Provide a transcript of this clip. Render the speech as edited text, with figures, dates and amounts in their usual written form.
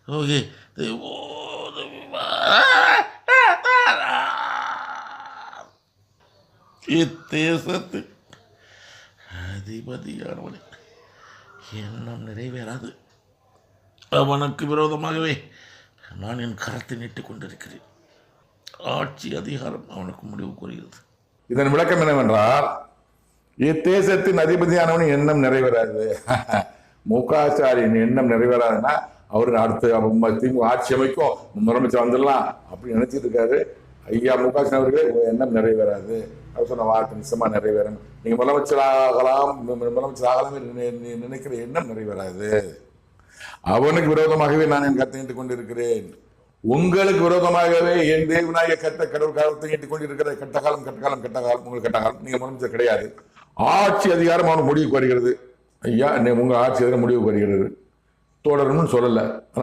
Okay. இத்தேசத்து அதிபதியானவனே, எண்ணம் நிறைவேறாது. அவனுக்கு விரோதமாகவே நான் என் கரத்தை நீட்டிக் கொண்டிருக்கிறேன். ஆட்சி அதிகாரம் அவனுக்கு முடிவு கூறுகிறது. இதன் விளக்கம் என்னவென்றால், இத்தேசத்தின் அதிபதியானவன் எண்ணம் நிறைவேறாது. மு.க.ஸ்டாலின் எண்ணம் நிறைவேறாதுன்னா அவரு அடுத்து திமுக ஆட்சி அமைக்கும், முதலமைச்சர் வந்துடலாம் அப்படின்னு நினைச்சிட்டு இருக்காரு. ஐயா மு.க.ஸ்டாலின் அவர்களே, எண்ணம் நிறைவேறாது. அவர் சொன்ன வார்த்தை நிச்சயமா நிறைவேறும். நீங்க முதலமைச்சர் ஆகலாம் நினைக்கிற எண்ணம் நிறைவேறாது. அவனுக்கு விரோதமாகவே நான் என் கத்தை நீட்டிக் கொண்டிருக்கிறேன். உங்களுக்கு விரோதமாகவே என் தேவனாய கத்த கடவுள் காலத்தை நீட்டிக் கொண்டிருக்கிற கட்ட காலம் உங்களுக்கு கட்ட காலம். நீங்க முதலமைச்சர் கிடையாது. ஆட்சி அதிகாரம் அவனுக்கு முடிவுக்கு வருகிறது. ஐயா உங்க ஆட்சி அதிகாரம் முடிவுக்கு வருகிறது. தொடரும்னு சொல்லல.